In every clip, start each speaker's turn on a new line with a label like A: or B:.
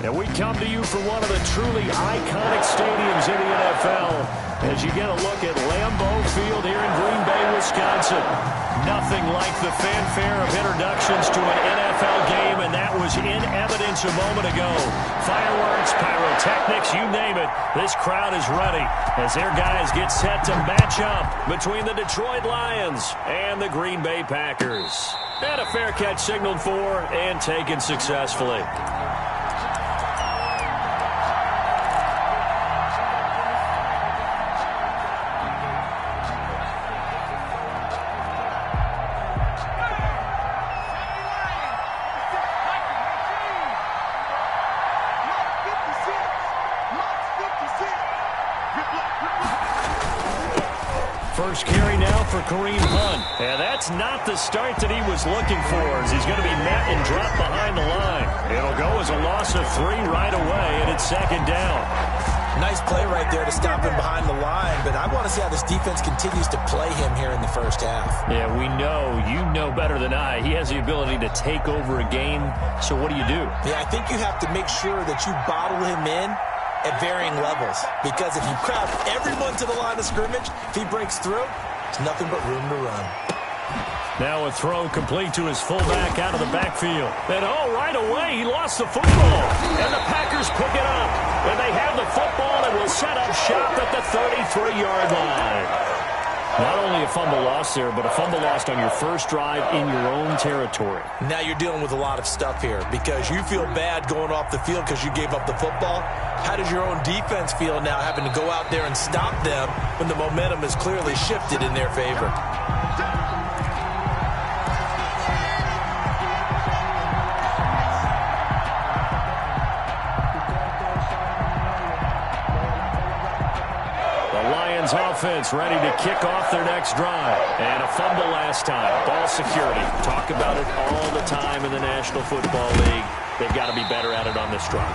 A: And we come to you from one of the truly iconic stadiums in the NFL as you get a look at Lambeau Field here in Green Bay, Wisconsin. Nothing like the fanfare of introductions to an NFL game, and that was in evidence a moment ago. Fireworks, pyrotechnics, you name it. This crowd is ready as their guys get set to match up between the Detroit Lions and the Green Bay Packers. And a fair catch signaled for and taken successfully. First carry now for Kareem Hunt. And that's not the start that he was looking for, as he's going to be met and dropped behind the line. It'll go as a loss of 3 right away, and it's second down.
B: Nice play right there to stop him behind the line, but I want to see how this defense continues to play him here in the first half.
A: Yeah, we know, you know better than I, he has the ability to take over a game, so what do you do?
B: Yeah, I think you have to make sure that you bottle him in at varying levels, because if you crowd everyone to the line of scrimmage, if he breaks through, there's nothing but room to run.
A: Now a throw complete to his fullback out of the backfield. And right away he lost the football. And the Packers pick it up. And they have the football and will set up shop at the 33-yard line. Not only a fumble loss there, but a fumble lost on your first drive in your own territory.
B: Now you're dealing with a lot of stuff here because you feel bad going off the field because you gave up the football. How does your own defense feel now having to go out there and stop them when the momentum is clearly shifted in their favor?
A: Offense ready to kick off their next drive. And a fumble last time. Ball security. Talk about it all the time in the National Football League. They've got to be better at it on this drive.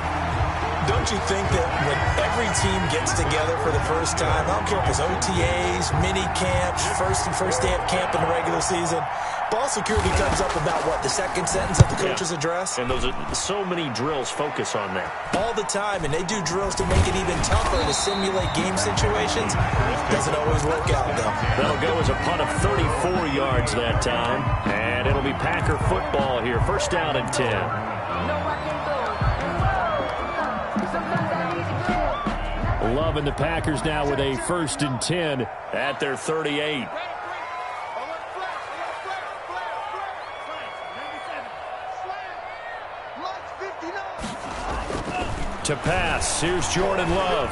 B: Don't you think that when every team gets together for the first time, I don't care if it's OTAs, mini camps, first day of camp in the regular season, ball security comes up about, what, the second sentence of the coach's address?
A: And those are so many drills focus on that.
B: All the time, and they do drills to make it even tougher to simulate game situations. Doesn't always work out, though.
A: That'll go as a punt of 34 yards that time. And it'll be Packer football here. First down and 10. Love and the Packers now with a 1st and 10 at their 38. To pass, here's Jordan Love.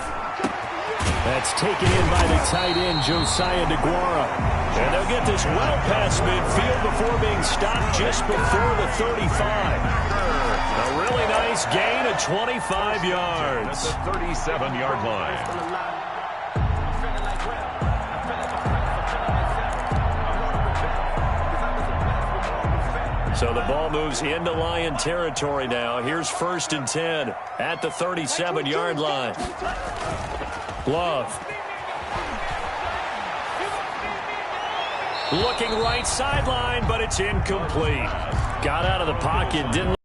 A: That's taken in by the tight end, Josiah DeGuara. And they'll get this well past midfield before being stopped just before the 35. A really nice gain of 25 yards.
C: At the 37-yard line.
A: So the ball moves into Lion territory now. Here's 1st and 10 at the 37-yard line. Love. Looking right sideline, but it's incomplete. Got out of the pocket, didn't let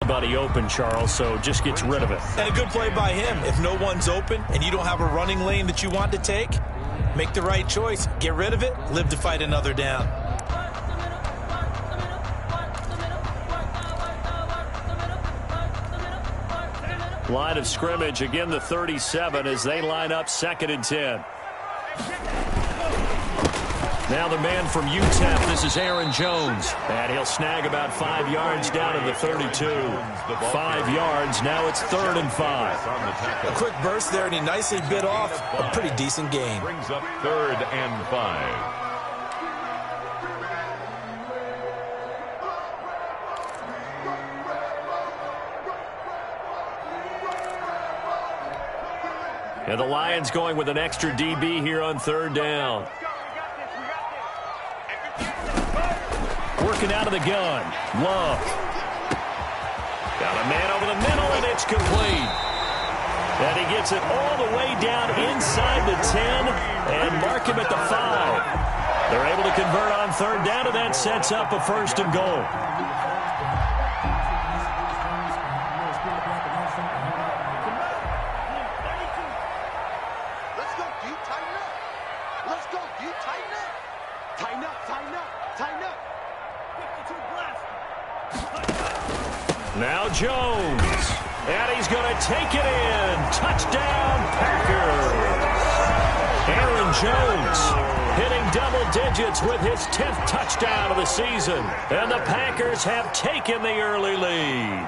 A: anybody open, Charles, so just gets rid of it.
B: And a good play by him. If no one's open and you don't have a running lane that you want to take, make the right choice. Get rid of it, live to fight another down.
A: Line of scrimmage, again the 37 as they line up 2nd and 10. Now the man from UTEP, this is Aaron Jones. And he'll snag about 5 yards down to the 32. 5 yards, now it's 3rd and 5.
B: A quick burst there, and he nicely bit off a pretty decent gain.
C: Brings up 3rd and 5.
A: And the Lions going with an extra DB here on 3rd down. Working out of the gun. Love. Got a man over the middle, and it's complete. And he gets it all the way down inside the 10 and mark him at the 5. They're able to convert on 3rd down, and that sets up a 1st and goal. Now Jones. And he's going to take it in. Touchdown, Packers. Aaron Jones hitting double digits with his 10th touchdown of the season. And the Packers have taken the early lead.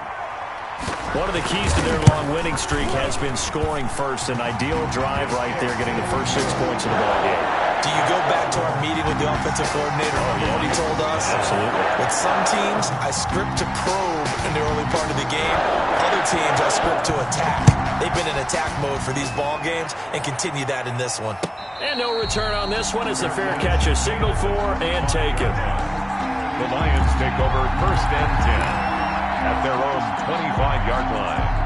A: One of the keys to their long winning streak has been scoring first. An ideal drive right there, getting the first 6 points of the ball game.
B: Do you go back to our meeting with the offensive coordinator? What he told us?
A: Absolutely.
B: With some teams, I script to probe in the early part of the game. Other teams, I script to attack. They've been in attack mode for these ball games and continue that in this one.
A: And no return on this one as the fair catch is signaled for and taken.
C: The Lions take over 1st and 10 at their own 25-yard line.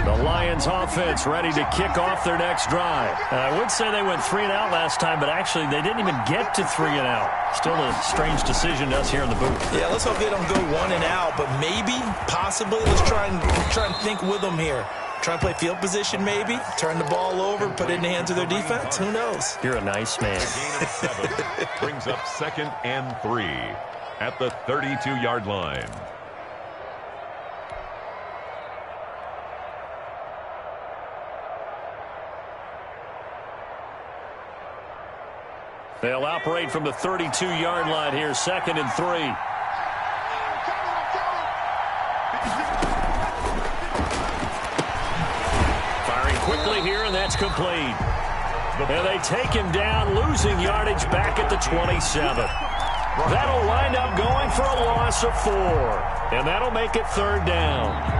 A: The Lions offense ready to kick off their next drive. I would say they went 3 and out last time, but actually they didn't even get to 3 and out. Still a strange decision to us here in the booth.
B: Yeah, let's hope they don't go 1 and out, but maybe, possibly, let's try and think with them here. Try and play field position maybe, turn the ball over, put it in the hands of their defense. Who knows?
A: You're a nice man.
C: A gain of 7 brings up 2nd and 3 at the 32-yard line.
A: They'll operate from the 32-yard line here, 2nd and 3. Firing quickly here, and that's complete. And they take him down, losing yardage back at the 27. That'll wind up going for a loss of 4. And that'll make it 3rd down.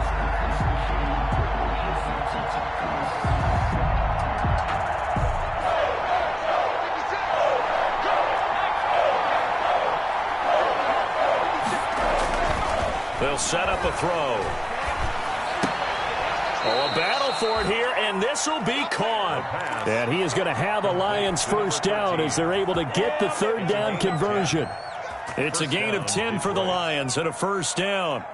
A: They'll set up a throw. Oh, a battle for it here, and this will be caught. And he is going to have a Lions 1st down as they're able to get the 3rd down conversion. It's a gain of 10 for the Lions and a 1st down.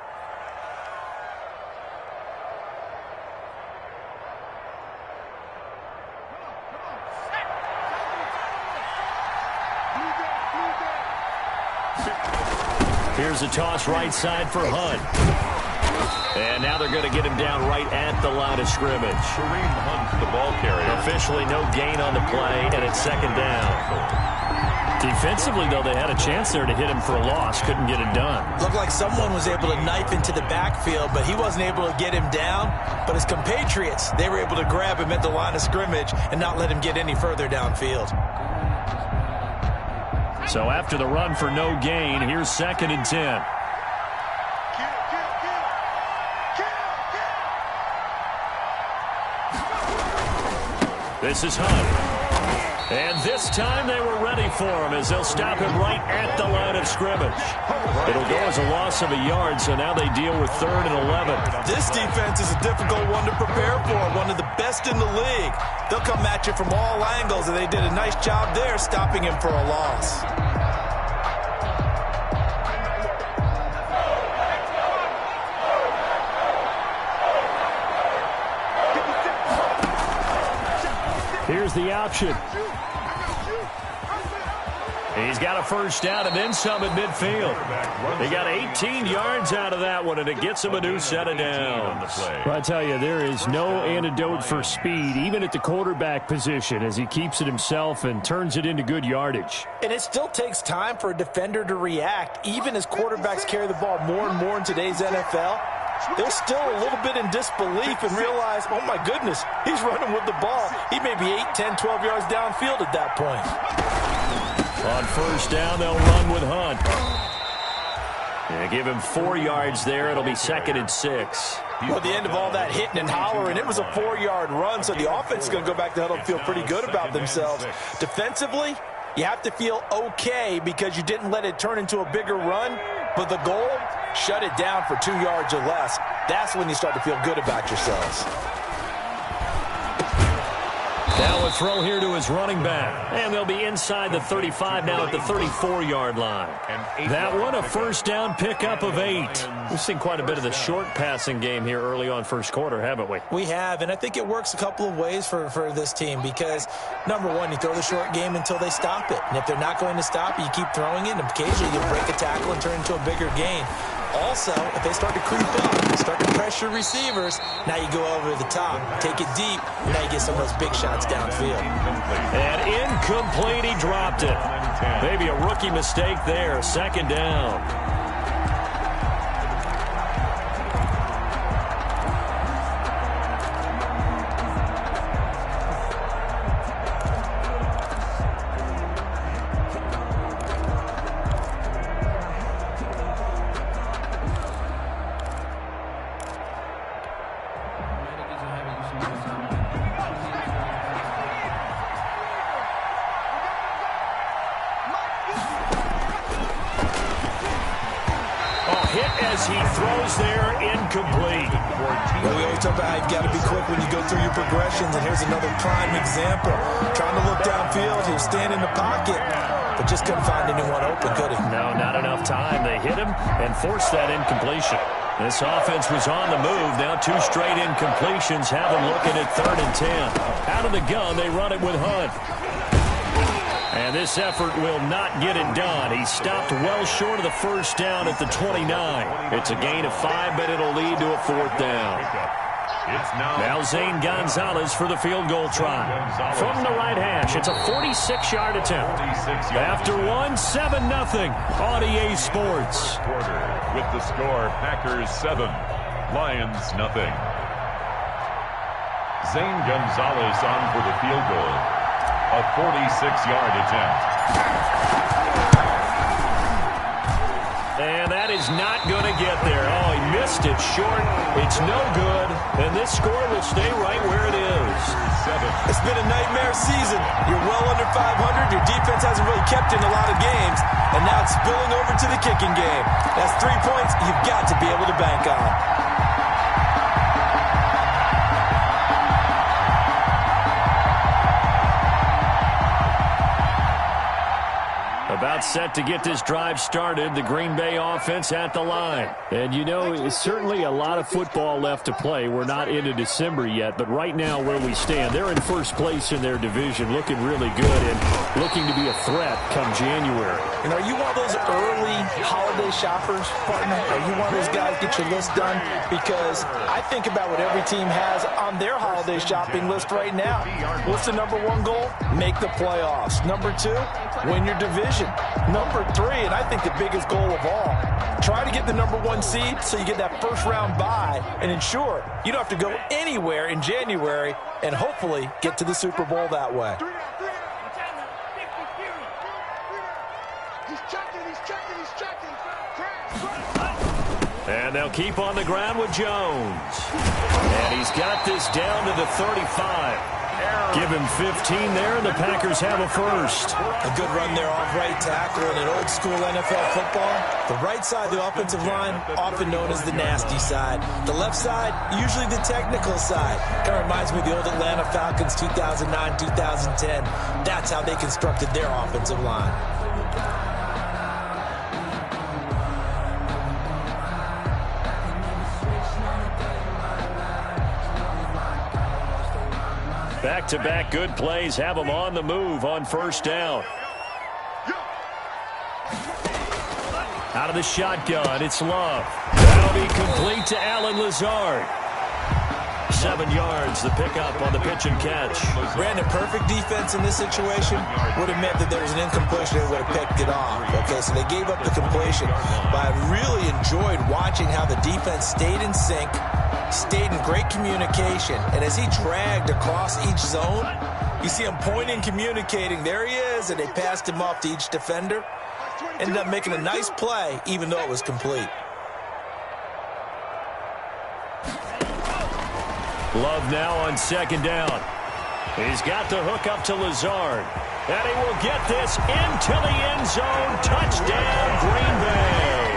A: Here's a toss right side for Hunt. And now they're going to get him down right at the line of scrimmage.
C: Kareem Hunt, the ball carrier.
A: Officially no gain on the play, and it's 2nd down. Defensively, though, they had a chance there to hit him for a loss. Couldn't get it done.
B: Looked like someone was able to knife into the backfield, but he wasn't able to get him down. But his compatriots, they were able to grab him at the line of scrimmage and not let him get any further downfield.
A: So after the run for no gain, here's 2nd and 10. This is Hunt. And this time they were ready for him as they'll stop him right at the line of scrimmage. It'll go as a loss of a yard, so now they deal with 3rd and 11.
B: This defense is a difficult one to prepare for, one of the best in the league. They'll come at you from all angles, and they did a nice job there stopping him for a loss.
A: Here's the option. He's got a 1st down and then some at midfield. They got 18 yards out of that one, and it gets him a new set of downs.
D: Well, I tell you, there is no antidote for speed, even at the quarterback position, as he keeps it himself and turns it into good yardage.
B: And it still takes time for a defender to react, even as quarterbacks carry the ball more and more in today's NFL. They're still a little bit in disbelief and realize, oh, my goodness, he's running with the ball. He may be 8, 10, 12 yards downfield at that point.
A: On 1st down, they'll run with Hunt. Yeah, give him 4 yards there. It'll be 2nd and 6.
B: Well, at the end of all that hitting and hollering, it was a 4-yard run, so the offense is going to go back to the huddle and feel pretty good about themselves. Defensively, you have to feel okay because you didn't let it turn into a bigger run, but the goal, shut it down for 2 yards or less. That's when you start to feel good about yourselves.
A: Now
D: a throw here to his running back. And they'll be inside the 35 now at the 34-yard line. That one a first down pickup of 8. We've seen quite a bit of the short passing game here early on first quarter, haven't we?
B: We have, and I think it works a couple of ways for this team because, number one, you throw the short game until they stop it. And if they're not going to stop it, you keep throwing it, and occasionally you break a tackle and turn it into a bigger gain. Also, if they start to creep up, start to pressure receivers, now you go over the top, take it deep, and now you get some of those big shots downfield.
D: And incomplete, he dropped it. Maybe a rookie mistake there, second down. He throws there, incomplete.
B: Well, we always talk about how you've got to be quick when you go through your progressions, and here's another prime example. Trying to look downfield, he was standing in the pocket, but just couldn't find anyone open, could he?
D: No, not enough time. They hit him and forced that incompletion. This offense was on the move. Now 2 straight incompletions have them looking at 3rd and 10. Out of the gun, they run it with Hunt. And this effort will not get it done. He stopped well short of the first down at the 29. It's a gain of 5, but it'll lead to a 4th down. Now Zane Gonzalez for the field goal try. From the right hash, it's a 46-yard attempt. After 1, 7-0 on EA Sports.
C: With the score, Packers 7, Lions 0. Zane Gonzalez on for the field goal. A 46-yard attempt.
D: And that is not going to get there. Oh, he missed it short. It's no good. And this score will stay right where it is.
C: 7.
B: It's been a nightmare season. You're well under 500. Your defense hasn't really kept in a lot of games. And now it's spilling over to the kicking game. That's 3 points you've got to be able to bank on.
D: About set to get this drive started, the Green Bay offense at the line. And, you know, it's certainly a lot of football left to play. We're not into December yet, but right now where we stand, they're in first place in their division, looking really good and looking to be a threat come January.
B: And are you one of those early holiday shoppers, partner? Are you one of those guys get your list done? Because I think about what every team has on their holiday shopping list right now. What's the number 1 goal? Make the playoffs. Number 2, win your division. Number 3, and I think the biggest goal of all, try to get the number 1 seed so you get that first round bye and ensure you don't have to go anywhere in January and hopefully get to the Super Bowl that way.
D: And they'll keep on the ground with Jones. And he's got this down to the 35. Give him 15 there, and the Packers have a first.
B: A good run there off right tackle in an old-school NFL football. The right side of the offensive line, often known as the nasty side. The left side, usually the technical side. Kind of reminds me of the old Atlanta Falcons 2009, 2010. That's how they constructed their offensive line.
D: Back-to-back good plays have them on the move on first down. Out of the shotgun, it's Love. That'll be complete to Allen Lazard. 7 yards, the pickup on the pitch and catch.
B: Brandon, perfect defense in this situation would have meant that there was an incompletion and would have picked it off. Okay, so they gave up the completion. But I really enjoyed watching how the defense stayed in sync, stayed in great communication, and as he dragged across each zone, you see him pointing, communicating. There he is, and they passed him off to each defender. Ended up making a nice play, even though it was complete.
D: Love now on second down. He's got the hook up to Lazard. And he will get this into the end zone. Touchdown, Green Bay.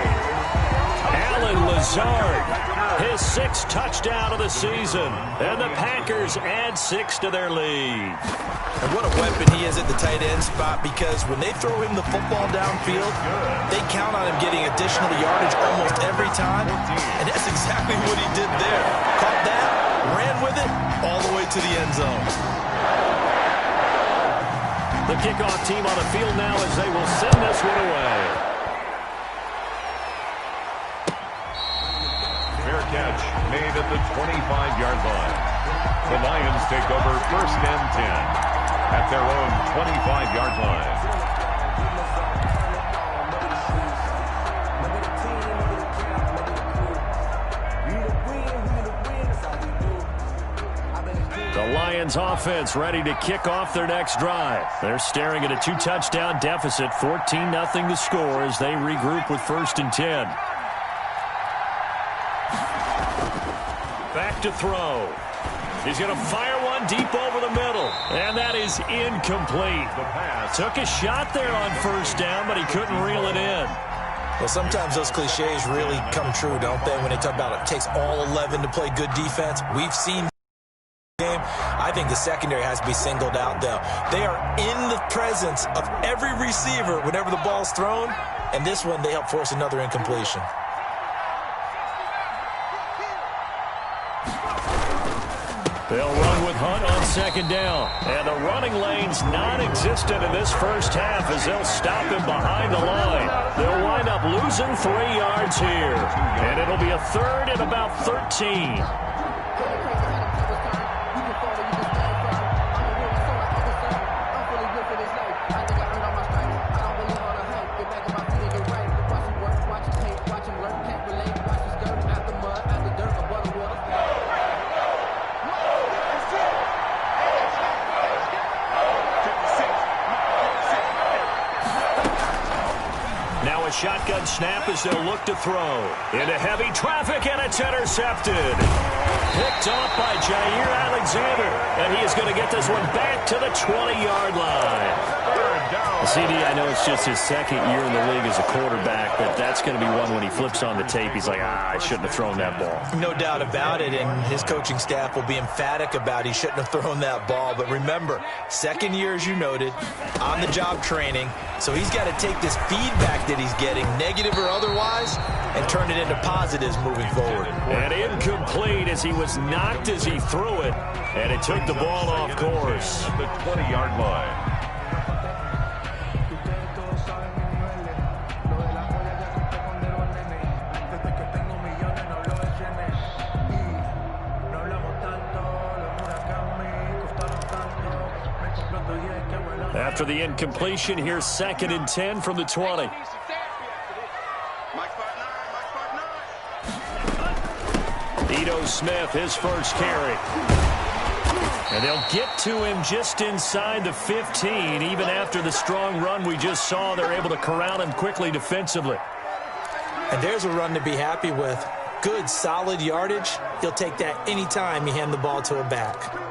D: Allen Lazard. his 6th touchdown of the season. And the Packers add 6 to their lead.
B: And what a weapon he is at the tight end spot, because when they throw him the football downfield, they count on him getting additional yardage almost every time. And that's exactly what he did there. Caught that, ran with it, all the way to the end zone.
D: The kickoff team on the field now as they will send this one away.
C: Fair catch made at the 25-yard line. The Lions take over 1st and 10 at their own 25-yard line.
D: The Lions offense ready to kick off their next drive. They're staring at a 2-touchdown deficit, 14-0 to score as they regroup with 1st and 10. Back to throw. He's going to fire one deep over the middle, and that is incomplete.
C: The pass.
D: Took a shot there on 1st down, but he couldn't reel it in.
B: Well, sometimes those cliches really come true, don't they, when they talk about it takes all 11 to play good defense. We've seen game. I think the secondary has to be singled out, though. They are in the presence of every receiver whenever the ball's thrown, and this one they help force another incompletion.
D: They'll run with Hunt on 2nd down. And the running lane's non-existent in this first half as they'll stop him behind the line. They'll wind up losing 3 yards here. And it'll be a 3rd and about 13. Shotgun snap as they'll look to throw. Into heavy traffic, and it's intercepted. Picked off by Jair Alexander, and he is going to get this one back to the 20-yard line. CD, I know it's just his 2nd year in the league as a quarterback, but that's going to be one when he flips on the tape, he's like, I shouldn't have thrown that ball.
B: No doubt about it, and his coaching staff will be emphatic about he shouldn't have thrown that ball. But remember, 2nd year, as you noted, on-the-job training, so he's got to take this feedback that he's getting, negative or otherwise, and turn it into positives moving forward.
D: And incomplete as he was knocked as he threw it, and it took the ball off course.
C: The 20-yard line.
D: After the incompletion, here's 2nd and 10 from the 20. Ito Smith, his first carry. And they'll get to him just inside the 15. Even after the strong run we just saw, they're able to corral him quickly defensively.
B: And there's a run to be happy with. Good, solid yardage. He'll take that anytime you hand the ball to a back.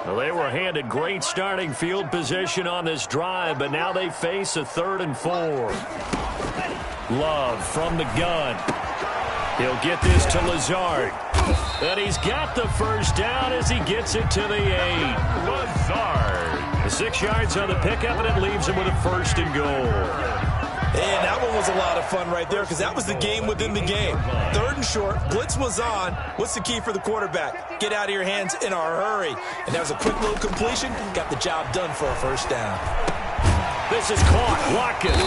D: Well, they were handed great starting field position on this drive, but now they face a 3rd and 4. Love from the gun. He'll get this to Lazard. And he's got the 1st down as he gets it to the 8.
C: Lazard.
D: The 6 yards on the pickup, and it leaves him with a 1st and goal.
B: And that one was a lot of fun right there because that was the game within the game. 3rd and short, blitz was on. What's the key for the quarterback? Get out of your hands in a hurry. And that was a quick little completion. Got the job done for a 1st down.
D: This is caught. Watkins.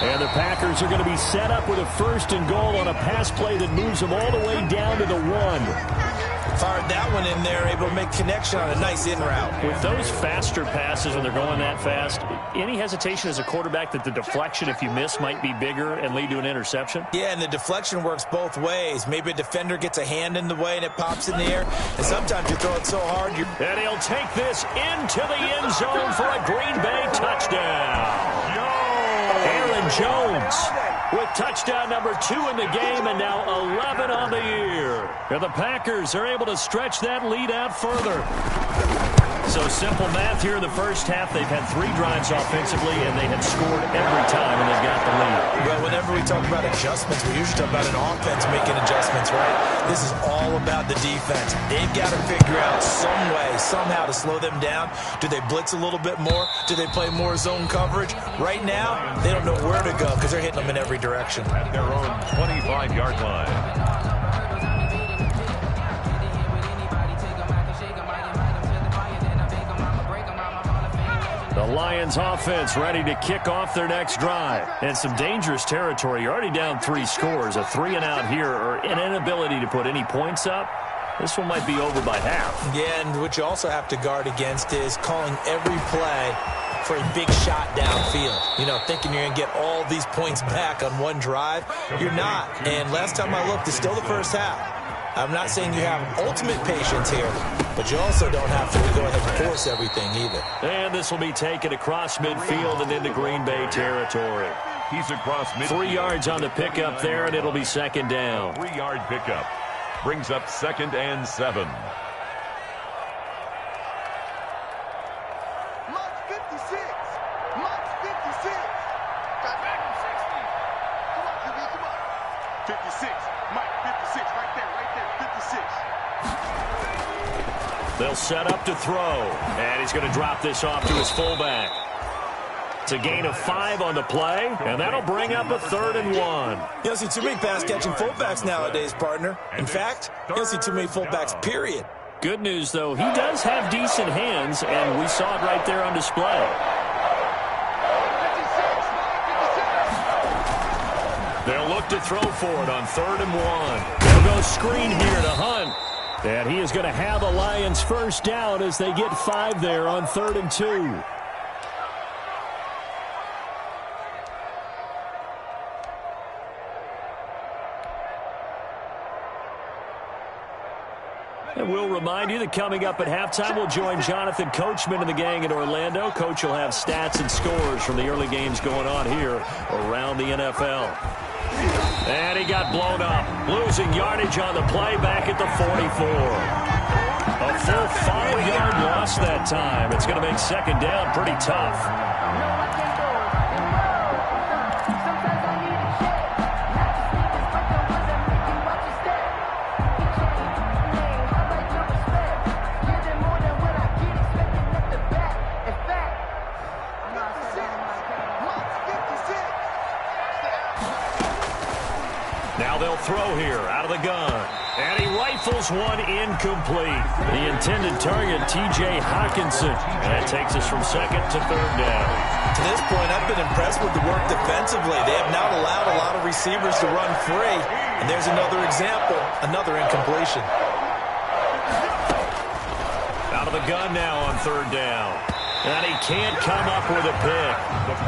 D: And the Packers are going to be set up with a 1st and goal on a pass play that moves them all the way down to the 1.
B: Fired that one in there, able to make connection on a nice in route.
D: With those faster passes when they're going that fast, any hesitation as a quarterback that the deflection, if you miss, might be bigger and lead to an interception?
B: Yeah, and the deflection works both ways. Maybe a defender gets a hand in the way and it pops in the air, and sometimes you throw it so hard.
D: And he'll take this into the end zone for a Green Bay touchdown. Aaron Jones with touchdown number 2 in the game, and now 11 on the year. And the Packers are able to stretch that lead out further. So simple math here in the first half. They've had 3 drives offensively, and they had scored every time, and they've got the lead.
B: Well, whenever we talk about adjustments, we usually talk about an offense making adjustments, right? This is all about the defense. They've got to figure out some way, somehow to slow them down. Do they blitz a little bit more? Do they play more zone coverage? Right now, they don't know where to go because they're hitting them in every direction.
C: At their own 25-yard line.
D: The Lions offense ready to kick off their next drive. And some dangerous territory. You're already down 3 scores. A 3-and-out here, or an inability to put any points up. This one might be over by half.
B: Yeah, and what you also have to guard against is calling every play for a big shot downfield. You know, thinking you're going to get all these points back on one drive. You're not. And last time I looked, it's still the first half. I'm not saying you have ultimate patience here, but you also don't have to go ahead and force everything either.
D: And this will be taken across midfield and into Green Bay territory.
C: He's across midfield.
D: 3 yards on the pickup there, and it'll be second down.
C: 3-yard pickup. Brings up 2nd and 7.
E: Mark 56. Mark 56. Got back in 60. Come on, QB, come on. 56. Mike, 56. Right there, 56.
D: They'll set up to throw. And he's going to drop this off to his fullback. It's a gain of 5 on the play, and that'll bring up a 3rd and 1.
B: You don't see too many pass-catching fullbacks nowadays, partner. In fact, you don't see too many fullbacks, period.
D: Good news, though, he does have decent hands, and we saw it right there on display.
E: 56.
D: They'll look to throw for it on 3rd and 1. They'll go screen here to Hunt. And he is going to have the Lions first down as they get 5 there on 3rd and 2. And we'll remind you that coming up at halftime, we'll join Jonathan Coachman and the gang in Orlando. Coach will have stats and scores from the early games going on here around the NFL. And he got blown up, losing yardage on the play back at the 44. A full 5-yard loss that time. It's going to make second down pretty tough. Now they'll throw here out of the gun. And he rifles one incomplete. The intended target, T.J. Hawkinson. And that takes us from 2nd to 3rd down.
B: To this point, I've been impressed with the work defensively. They have not allowed a lot of receivers to run free. And there's another example, another incompletion.
D: Out of the gun now on 3rd down. And he can't come up with a pick.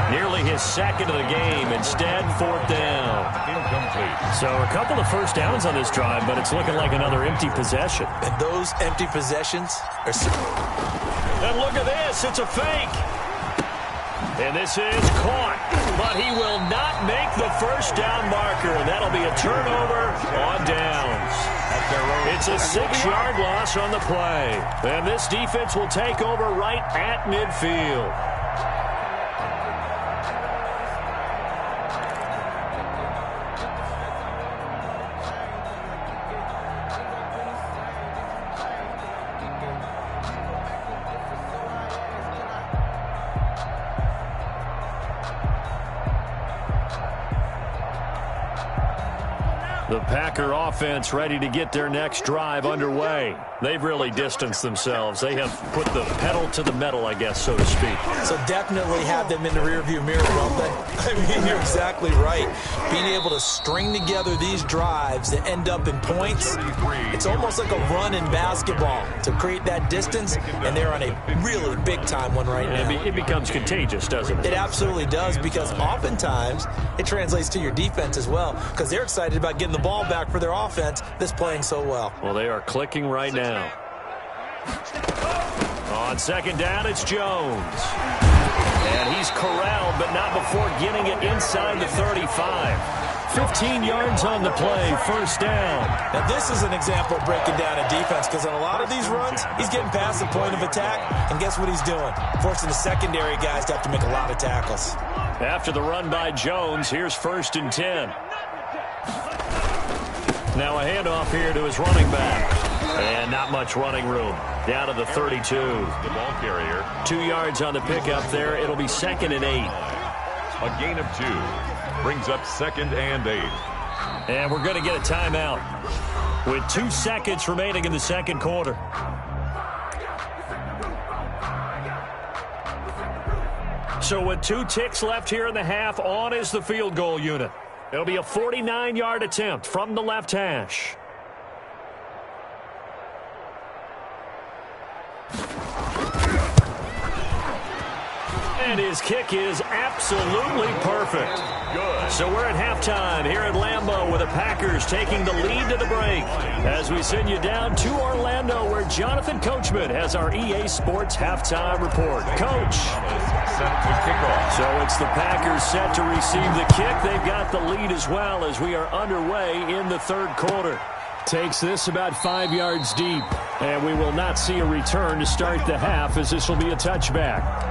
D: Nearly his 2nd of the game. Instead, 4th down.
C: Incomplete.
D: So a couple of first downs on this drive, but it's looking like another empty possession.
B: And those empty possessions are...
D: And look at this. It's a fake. And this is caught. But he will not make the first down marker. And that'll be a turnover on downs. It's a 6-yard loss on the play. And this defense will take over right at midfield. The Packer offense ready to get their next drive underway. They've really distanced themselves. They have put the pedal to the metal, I guess, so to speak.
B: So definitely have them in the rearview mirror, don't they? I mean, you're exactly right. Being able to string together these drives that end up in points, it's almost like a run in basketball to create that distance, and they're on a really big-time one right now.
D: It becomes contagious, doesn't it?
B: It absolutely does, because oftentimes it translates to your defense as well, because they're excited about getting the ball back for their offense that's playing so well.
D: Well, they are clicking right now. On 2nd down, it's Jones. And he's corralled, but not before getting it inside the 35. 15 yards on the play, first down.
B: Now, this is an example of breaking down a defense because in a lot of these runs, he's getting past the point of attack, and guess what he's doing? Forcing the secondary guys to have to make a lot of tackles.
D: After the run by Jones, here's 1st and 10. Now a handoff here to his running back. And not much running room. Down to the 32.
C: The ball carrier.
D: 2 yards on the pickup there. It'll be 2nd and 8.
C: A gain of 2. Brings up 2nd and 8.
D: And we're going to get a timeout with 2 seconds remaining in the second quarter. So with 2 ticks left here in the half, on is the field goal unit. It'll be a 49-yard attempt from the left hash. And his kick is absolutely perfect.
C: Good.
D: So we're at halftime here at Lambeau with the Packers taking the lead to the break. As we send you down to Orlando where Jonathan Coachman has our EA Sports halftime report. Coach.
C: Set to kick off.
D: So it's the Packers set to receive the kick. They've got the lead as well as we are underway in the third quarter. Takes this about 5 yards deep. And we will not see a return to start the half as this will be a touchback.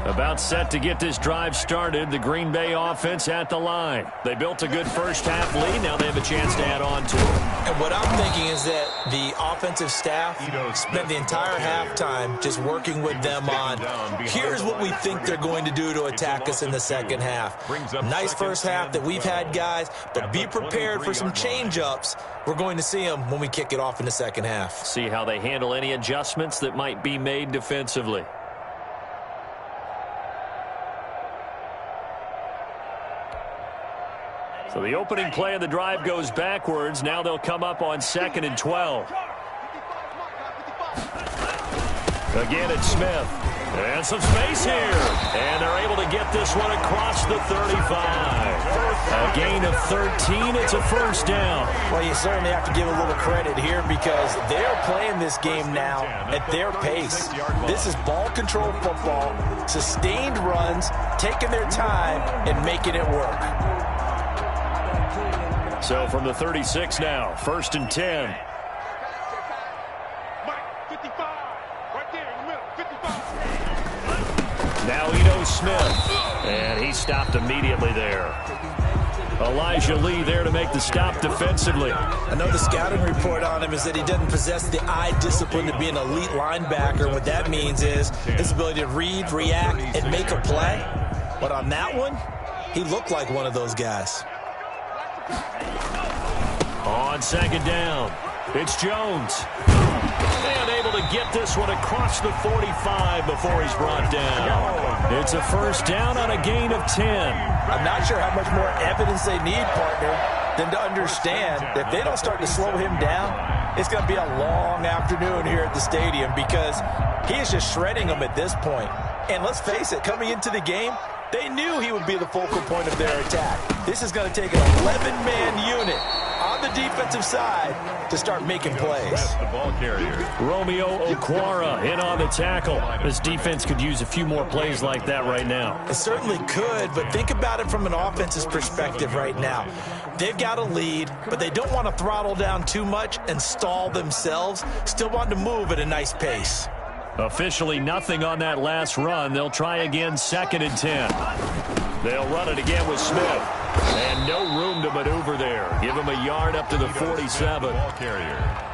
D: About set to get this drive started. The Green Bay offense at the line. They built a good first half lead. Now they have a chance to add on to it.
B: And what I'm thinking is that the offensive staff spent the entire halftime just working with them on, here's what we think they're going to do to attack us in the second half. Nice first half that we've had, guys, but be prepared for some change-ups. We're going to see them when we kick it off in the second half.
D: See how they handle any adjustments that might be made defensively. So the opening play of the drive goes backwards. Now they'll come up on 2nd and 12. Again, it's Smith. And some space here. And they're able to get this one across the 35. A gain of 13. It's a first down.
B: Well, you certainly have to give a little credit here because they're playing this game now at their pace. This is ball control football, sustained runs, taking their time, and making it work.
D: So from the 36 now, 1st and 10. Now Ito Smith, and he stopped immediately there. Elijah Lee there to make the stop defensively.
B: I know the scouting report on him is that he doesn't possess the eye discipline to be an elite linebacker. What that means is his ability to read, react, and make a play. But on that one, he looked like one of those guys.
D: On 2nd down, it's Jones. And able to get this one across the 45 before he's brought down. It's a first down on a gain of 10.
B: I'm not sure how much more evidence they need, partner, than to understand that if they don't start to slow him down, it's going to be a long afternoon here at the stadium because he is just shredding them at this point. And let's face it, coming into the game, they knew he would be the focal point of their attack. This is going to take an 11-man unit on the defensive side to start making plays.
C: The ball carrier.
D: Romeo Okwara in on the tackle. This defense could use a few more plays like that right now.
B: It certainly could, but think about it from an offense's perspective right now. They've got a lead, but they don't want to throttle down too much and stall themselves. Still want to move at a nice pace.
D: Officially nothing on that last run. They'll try again 2nd and 10. They'll run it again with Smith. And no room to maneuver there. Give him a yard up to the 47.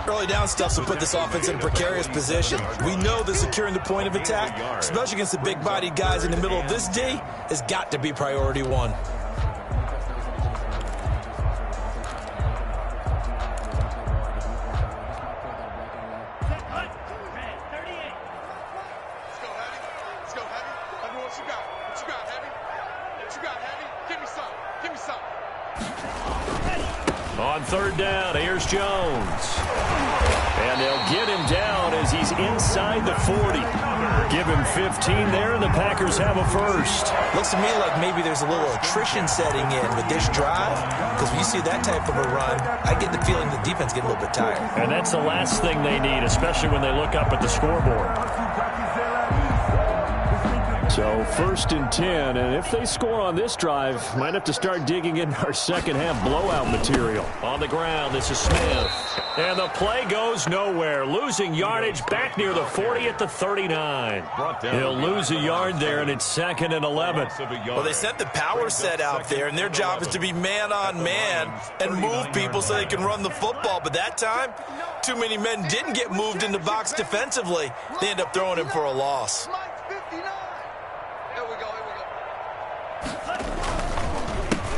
B: Early down stuff will put this offense in a precarious position. We know that securing the point of attack, especially against the big-bodied guys in the middle of this D, has got to be priority one.
D: On 3rd down, here's Jones. And they'll get him down as he's inside the 40. Give him 15 there, and the Packers have a first.
B: Looks to me like maybe there's a little attrition setting in with this drive, because when you see that type of a run, I get the feeling the defense get a little bit tired.
D: And that's the last thing they need, especially when they look up at the scoreboard. So 1st and 10, and if they score on this drive, might have to start digging in our second half blowout material. On the ground, this is Smith. And the play goes nowhere. Losing yardage back near the 40 at the 39. He'll lose a yard there, and it's 2nd and 11.
B: Well, they sent the power set out there, and their job is to be man-on-man and move people so they can run the football. But that time, too many men didn't get moved in the box defensively. They end up throwing him for a loss.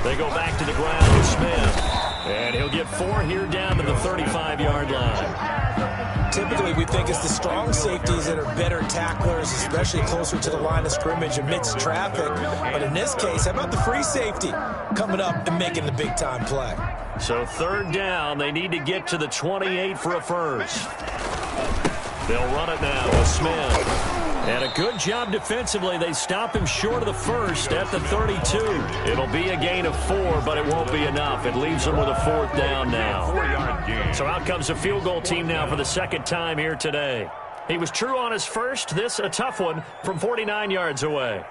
D: They go back to the ground with Smith. And he'll get 4 here down to the 35-yard line.
B: Typically, we think it's the strong safeties that are better tacklers, especially closer to the line of scrimmage amidst traffic. But in this case, how about the free safety coming up and making the big-time play?
D: So 3rd down, they need to get to the 28 for a first. They'll run it now with Smith. And a good job defensively. They stop him short of the first at the 32. It'll be a gain of 4, but it won't be enough. It leaves them with a 4th down now.
C: 4-yard gain.
D: So out comes the field goal team now for the 2nd time here today. He was true on his first. This a tough one from 49 yards away.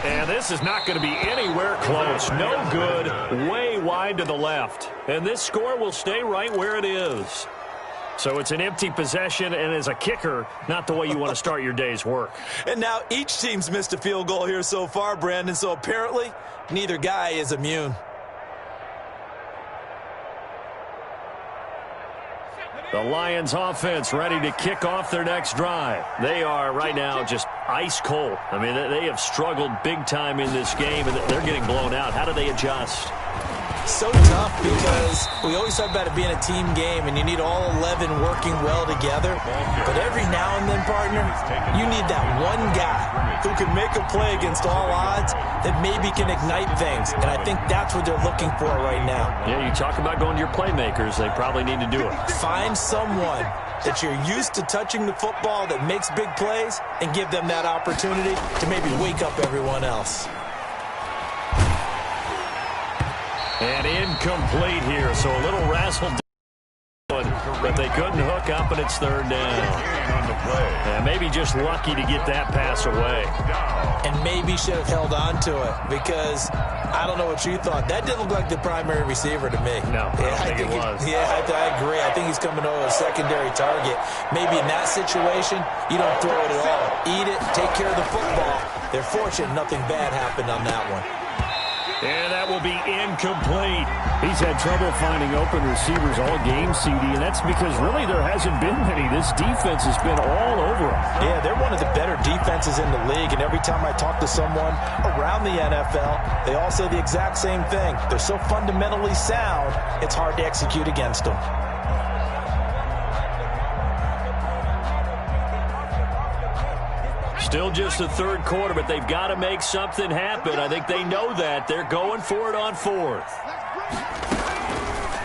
D: And this is not going to be anywhere close. No good. Way wide to the left. And this score will stay right where it is. So it's an empty possession, and as a kicker, not the way you want to start your day's work.
B: And now each team's missed a field goal here so far, Brandon, so apparently neither guy is immune.
D: The Lions offense ready to kick off their next drive. They are right now just ice cold. I mean, they have struggled big time in this game, and they're getting blown out. How do they adjust?
B: So tough because we always talk about it being a team game and you need all 11 working well together. But every now and then, partner, you need that one guy who can make a play against all odds that maybe can ignite things. And I think that's what they're looking for right now.
D: Yeah, you talk about going to your playmakers. They probably need to do it.
B: Find someone that you're used to touching the football that makes big plays and give them that opportunity to maybe wake up everyone else.
D: And incomplete here, so a little razzle, but they couldn't hook up, and it's 3rd down. And maybe just lucky to get that pass away.
B: And maybe should have held on to it because I don't know what you thought. That didn't look like the primary receiver to me.
D: No, I don't think it was.
B: I agree. I think he's coming over a secondary target. Maybe in that situation, you don't throw it at all. Eat it, take care of the football. They're fortunate nothing bad happened on that one.
D: And that will be incomplete.
F: He's had trouble finding open receivers all game, CD, and that's because really there hasn't been many. This defense has been all over him.
B: Yeah, they're one of the better defenses in the league, and every time I talk to someone around the NFL, they all say the exact same thing. They're so fundamentally sound, it's hard to execute against them.
D: Still just the 3rd quarter, but they've got to make something happen. I think they know that. They're going for it on 4th.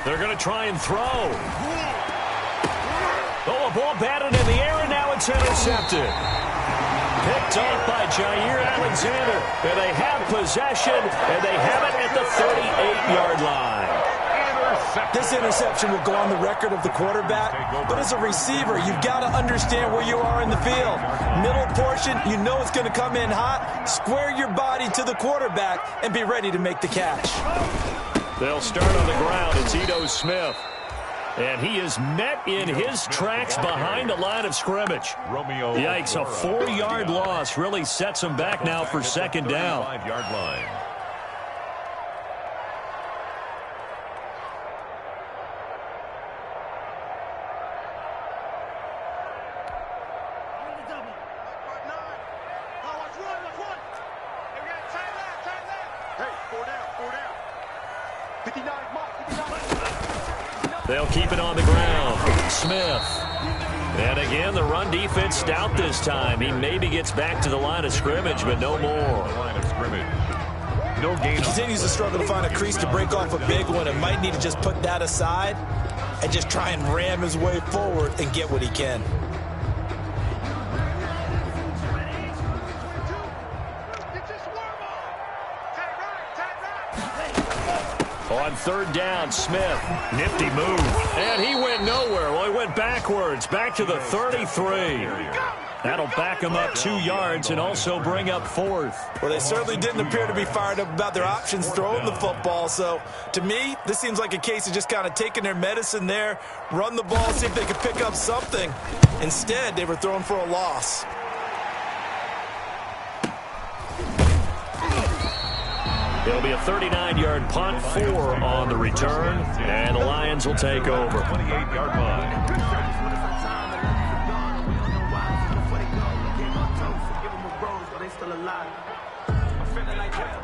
D: They're going to try and throw. Oh, a ball batted in the air, and now it's intercepted. Picked off by Jair Alexander. And they have possession, and they have it at the 38-yard line.
B: This interception will go on the record of the quarterback, but as a receiver, you've got to understand where you are in the field. Middle portion, you know it's going to come in hot. Square your body to the quarterback and be ready to make the catch.
D: They'll start on the ground. It's Ito Smith. And he is met in his tracks behind the line of scrimmage. Yikes, a 4-yard loss really sets him back now for 2nd down.
C: 5-yard line.
D: They'll keep it on the ground. Smith. And again, the run defense stout this time. He maybe gets back to the line of scrimmage, but no more.
C: Line of scrimmage. No gain.
B: Continues to struggle to find a crease to break off a big one and might need to just put that aside and just try and ram his way forward and get what he can.
D: On third down, Smith. Nifty move. And he went nowhere. Well, he went backwards. Back to the 33. That'll back him up 2 yards and also bring up fourth.
B: Well, they certainly didn't appear to be fired up about their options throwing the football. So, to me, this seems like a case of just kind of taking their medicine there, run the ball, see if they could pick up something. Instead, they were throwing for a loss.
D: It'll be a 39-yard punt, 4 on the return, and the Lions will take over.
C: 28-yard line.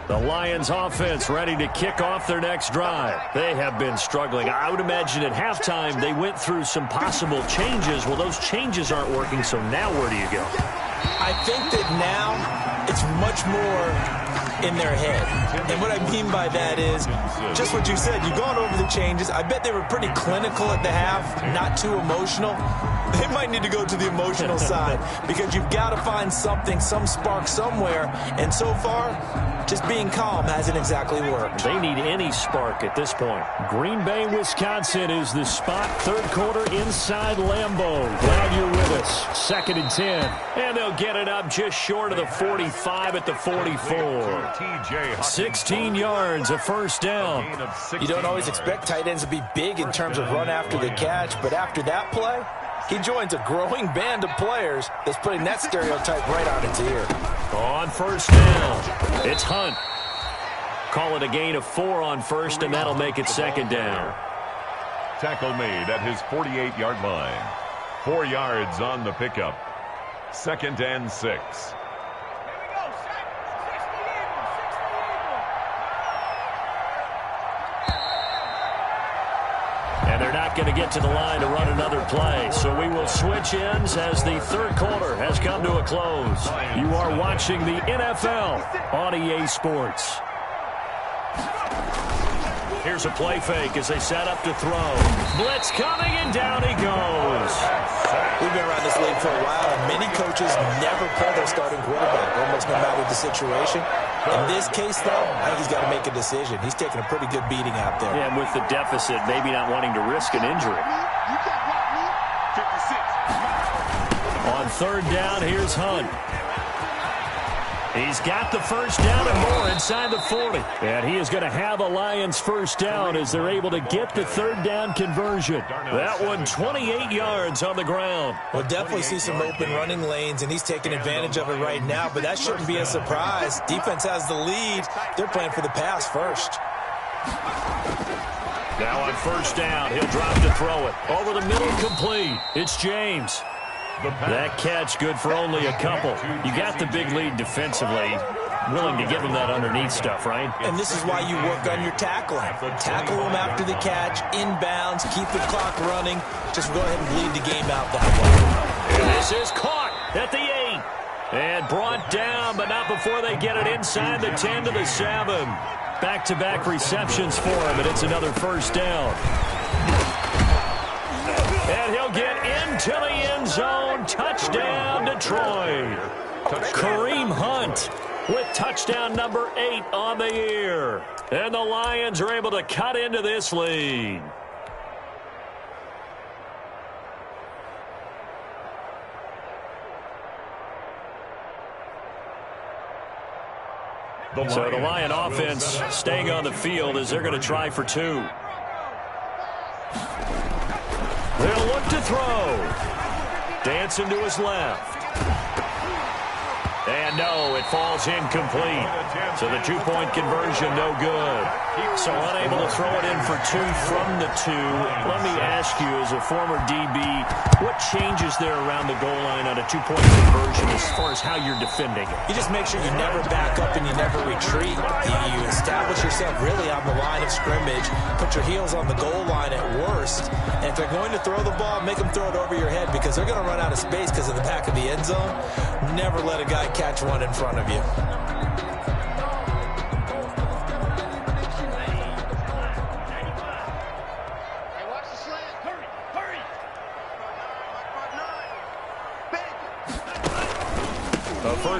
D: The Lions offense ready to kick off their next drive. They have been struggling. I would imagine at halftime they went through some possible changes. Well, those changes aren't working, so now where do you go?
B: I think that now it's much more in their head. And what I mean by that is just what you said. You've gone over the changes. I bet they were pretty clinical at the half, not too emotional. They might need to go to the emotional side because you've got to find something, some spark somewhere. And so far, just being calm hasn't exactly worked.
D: They need any spark at this point. Greenbay, Wisconsin is the spot. Third quarter inside Lambeau. Glad you're with us. 2nd and 10. And they'll get it up just short of the 45 at the 44. 16 yards, a first down.
B: You don't always expect tight ends to be big in terms of run after the catch, but after that play, he joins a growing band of players that's putting that stereotype right on its ear.
D: On first down, it's Hunt. Call it a gain of 4 on first, and that'll make it 2nd down.
C: Tackle made at his 48-yard line. 4 yards on the pickup. 2nd and 6.
D: And they're not going to get to the line to run another play. So we will switch ends as the third quarter has come to a close. You are watching the NFL on EA Sports. Here's a play fake as they set up to throw. Blitz coming, and down he goes.
B: We've been around this league for a while, and many coaches never play their starting quarterback, almost no matter the situation. In this case, though, I think he's got to make a decision. He's taking a pretty good beating out there.
D: Yeah, and with the deficit, maybe not wanting to risk an injury. On third down, here's Hunt. He's got the first down and more inside the 40. And he is going to have a Lions first down as they're able to get the third down conversion. That one 28 yards on the ground.
B: We'll definitely see some open running lanes, and he's taking advantage of it right now, but that shouldn't be a surprise. Defense has the lead. They're playing for the pass first.
D: Now on first down, he'll drop to throw it. Over the middle, complete. It's James. That catch good for only a couple. You got the big lead defensively. Willing to give him that underneath stuff, right?
B: And this is why you work on your tackling. Tackle him after the catch, inbounds, keep the clock running. Just go ahead and bleed the game out that way.
D: And this is caught at the 8. And brought down, but not before they get it inside the 10 to the 7. Back-to-back receptions for him, and it's another first down. And he'll get into the end zone. Touchdown, Detroit. Kareem Hunt with touchdown number 8 on the year. And the Lions are able to cut into this lead. So the Lion offense staying on the field as they're going to try for 2. They'll look to throw. Dancing to his left. And no, it falls incomplete. So the 2-point conversion, no good. So unable to throw it in for 2 from the 2. Let me ask you, as a former DB, what changes there around the goal line on a 2-point conversion as far as how you're defending it?
B: You just make sure you never back up and you never retreat. You establish yourself really on the line of scrimmage. Put your heels on the goal line at worst. And if they're going to throw the ball, make them throw it over your head because they're going to run out of space because of the back of the end zone. Never let a guy catch one in front of you.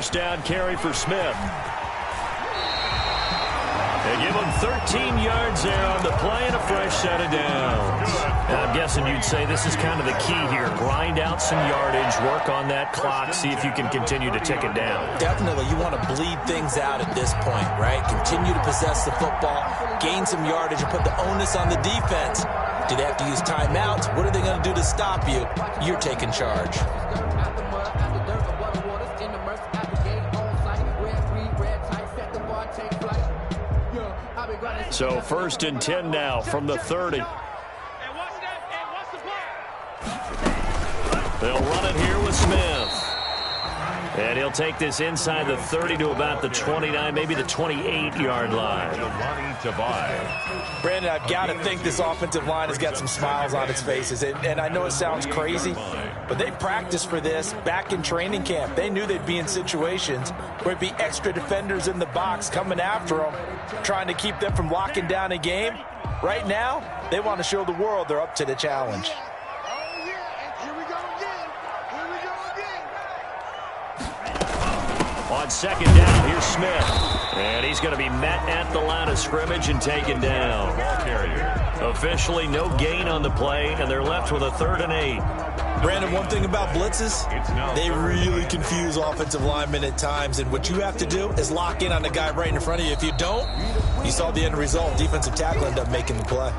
D: first down carry for Smith. They give him 13 yards there on the play and a fresh set of downs. Now, I'm guessing you'd say this is kind of the key here. Grind out some yardage, work on that clock, see if you can continue to tick it down.
B: Definitely, you want to bleed things out at this point, right? Continue to possess the football, gain some yardage, and put the onus on the defense. Do they have to use timeouts? What are they going to do to stop you? You're taking charge.
D: So 1st and 10 now from the 30. They'll run it here with Smith. And he'll take this inside the 30 to about the 29, maybe the 28-yard line.
B: Brandon, I've got to think this offensive line has got some smiles on its faces. And I know it sounds crazy, but they practiced for this back in training camp. They knew they'd be in situations where it'd be extra defenders in the box coming after them, trying to keep them from locking down a game. Right now, they want to show the world they're up to the challenge.
D: On 2nd down, here's Smith. And he's going to be met at the line of scrimmage and taken down. Officially, no gain on the play, and they're left with a 3rd and 8.
B: Brandon, one thing about blitzes, they really confuse offensive linemen at times, and what you have to do is lock in on the guy right in front of you. If you don't, you saw the end result. Defensive tackle ended up making the play.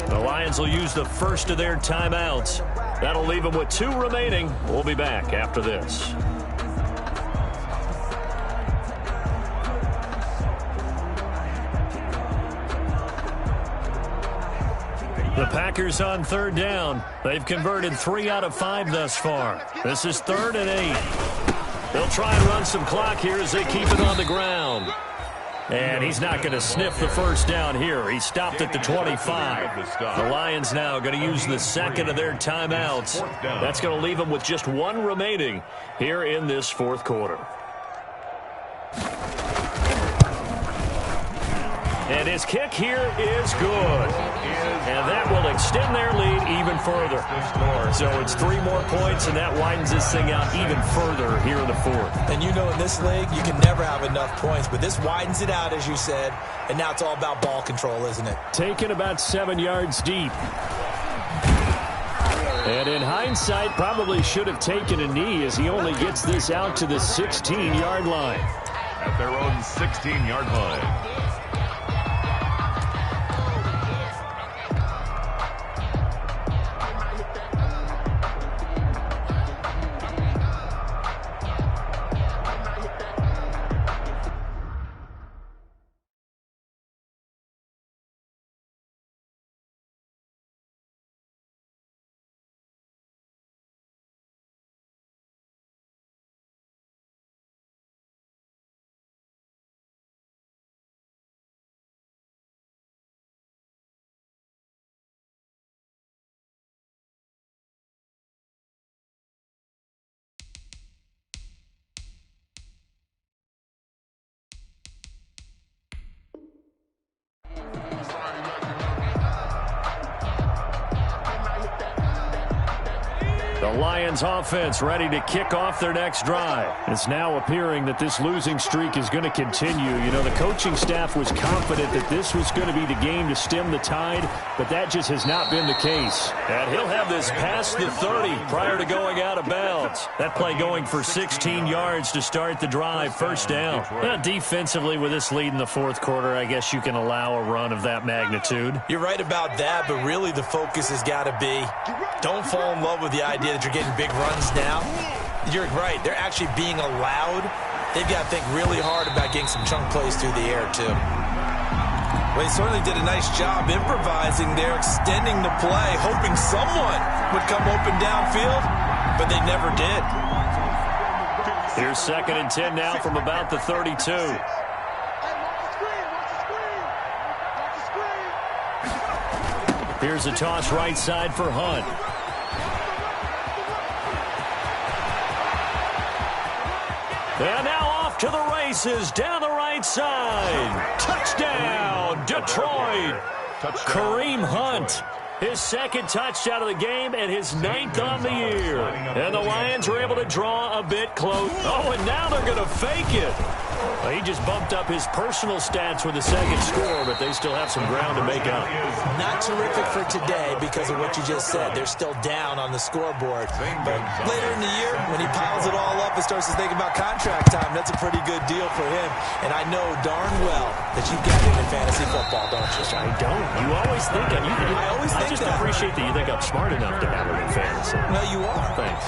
D: The Lions will use the first of their timeouts. That'll leave them with 2 remaining. We'll be back after this. The Packers on 3rd down. They've converted 3 out of 5 thus far. This is 3rd and 8. They'll try and run some clock here as they keep it on the ground. And he's not going to sniff the first down here. He stopped at the 25. The Lions now going to use the 2nd of their timeouts. That's going to leave them with just 1 remaining here in this 4th quarter. And his kick here is good. And that will extend their lead even further. So it's 3 more points, and that widens this thing out even further here in the 4th.
B: And you know in this league, you can never have enough points, but this widens it out, as you said, and now it's all about ball control, isn't it?
F: Taken about 7 yards deep. And in hindsight, probably should have taken a knee as he only gets this out to the 16-yard line.
C: At their own 16-yard line.
D: The Lions offense ready to kick off their next drive.
F: It's now appearing that this losing streak is going to continue. You know, the coaching staff was confident that this was going to be the game to stem the tide, but that just has not been the case.
D: And he'll have this past the 30 prior to going out of bounds. That play going for 16 yards to start the drive, first down. Defensively, with this lead in the 4th quarter, I guess you can allow a run of that magnitude.
B: You're right about that, but really the focus has got to be don't fall in love with the idea that you're getting big runs now. You're right. They're actually being allowed. They've got to think really hard about getting some chunk plays through the air, too. Well, they certainly did a nice job improvising there, extending the play, hoping someone would come open downfield, but they never did.
D: Here's 2nd and 10 now from about the 32. Here's a toss right side for Hunt. And now off to the races down the right side. Touchdown, Detroit. Kareem Hunt His second touchdown of the game and his 9th on the year. And the Lions were able to draw a bit close. Oh, and now they're going to fake it. Well, he just bumped up his personal stats with the second score, but they still have some ground to make up.
B: Not terrific for today because of what you just said. They're still down on the scoreboard. But later in the year, when he piles it all up and starts to think about contract time, that's a pretty good deal for him. And I know darn well that you've got him in fantasy football, don't you?
D: I don't. You always think I just appreciate that you think I'm smart enough to have him in fantasy.
B: No, you are.
D: Thanks.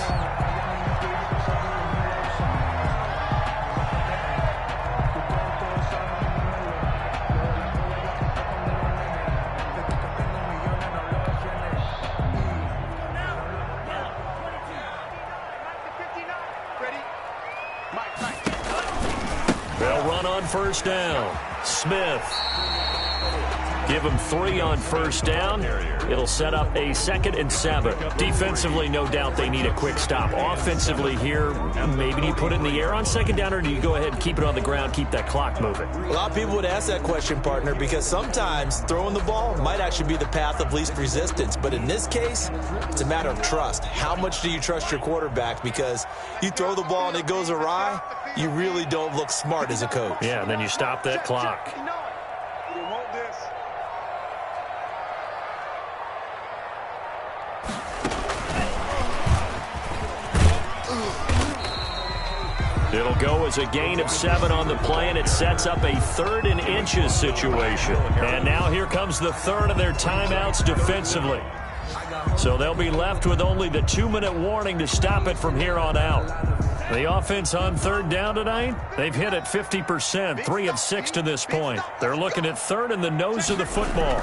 D: They'll run on first down. Smith. Give them 3 on first down. It'll set up a 2nd and 7. Defensively, no doubt they need a quick stop. Offensively here, maybe do you put it in the air on 2nd down, or do you go ahead and keep it on the ground, keep that clock moving?
B: A lot of people would ask that question, partner, because sometimes throwing the ball might actually be the path of least resistance. But in this case, it's a matter of trust. How much do you trust your quarterback? Because you throw the ball and it goes awry, you really don't look smart as a coach.
D: Yeah, and then you stop that clock. It'll go as a gain of 7 on the play, and it sets up a 3rd and inches situation. And now here comes the 3rd of their timeouts defensively. So they'll be left with only the 2-minute warning to stop it from here on out. The offense on 3rd down tonight, they've hit it 50%, 3 of 6 to this point. They're looking at 3rd in the nose of the football.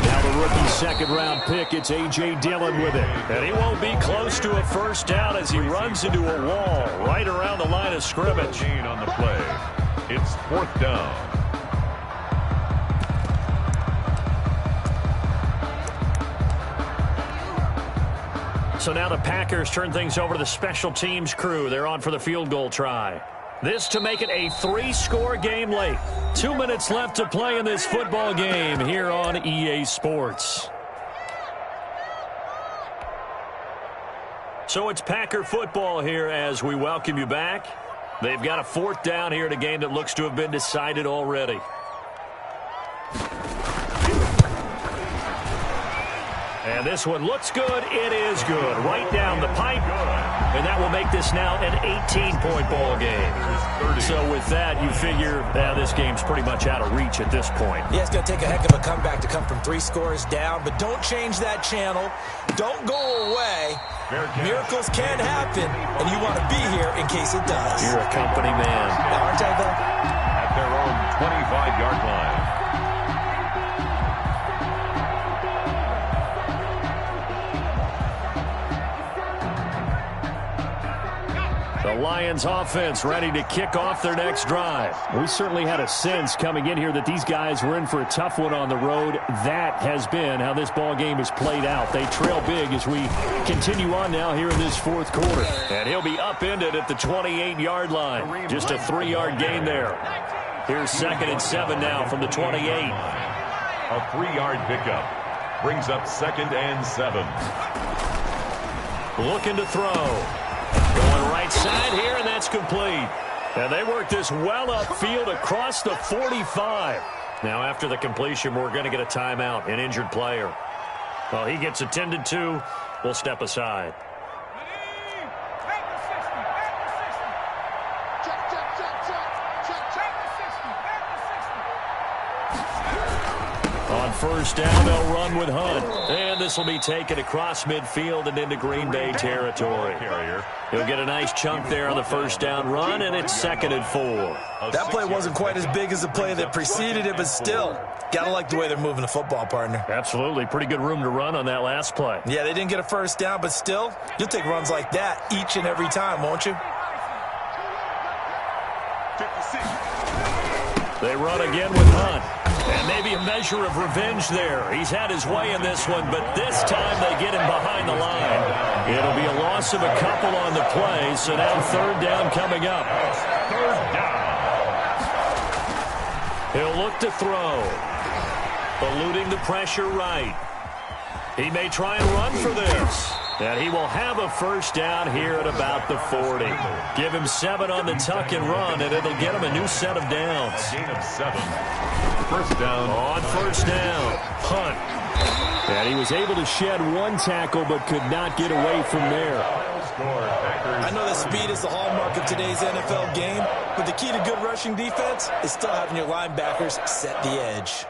D: Now the rookie 2nd-round pick, it's A.J. Dillon with it. And he won't be close to a first down as he runs into a wall right around the line of scrimmage.
C: On the play. It's 4th down.
D: So now the Packers turn things over to the special teams crew. They're on for the field goal try. This to make it a 3-score game late. 2 minutes left to play in this football game here on EA Sports. So it's Packer football here as we welcome you back. They've got a 4th down here in a game that looks to have been decided already. And this one looks good. It is good. Right down the pipe. And that will make this now an 18-point ball game. So with that, you figure this game's pretty much out of reach at this point.
B: Yeah, it's going to take a heck of a comeback to come from 3 scores down, but don't change that channel. Don't go away. Miracles can happen, and you want to be here in case it does.
D: You're a company man.
B: Aren't I, though?
C: At their own 25-yard line.
D: The Lions offense ready to kick off their next drive. We certainly had a sense coming in here that these guys were in for a tough one on the road. That has been how this ball game has played out. They trail big as we continue on now here in this 4th quarter. And he'll be upended at the 28-yard line. Just a 3-yard gain there. Here's 2nd and 7 now from the 28.
C: A 3-yard pickup brings up 2nd and 7.
D: Looking to throw. Going right side here, and that's complete. And they work this well upfield across the 45. Now, after the completion, we're going to get a timeout, an injured player. Well, he gets attended to. We'll step aside. On first down, they'll run with Hunt. And this will be taken across midfield and into Green Bay territory. He'll get a nice chunk there on the first down run, and it's 2nd and 4.
B: That play wasn't quite as big as the play that preceded it, but still, gotta like the way they're moving the football, partner.
D: Absolutely. Pretty good room to run on that last play.
B: Yeah, they didn't get a first down, but still, you'll take runs like that each and every time, won't you?
E: 56.
D: They run again with Hunt. And maybe a measure of revenge there. He's had his way in this one, but this time they get him behind the line. It'll be a loss of a couple on the play, so now 3rd down coming up.
C: 3rd down.
D: He'll look to throw. Eluding the pressure right. He may try and run for this. And he will have a first down here at about the 40. Give him 7 on the tuck and run, and it'll get him a new set of downs.
C: Gain of 7. First down.
D: On first down, Hunt.
F: And he was able to shed 1 tackle but could not get away from there.
B: I know that speed is the hallmark of today's NFL game, but the key to good rushing defense is still having your linebackers set the edge.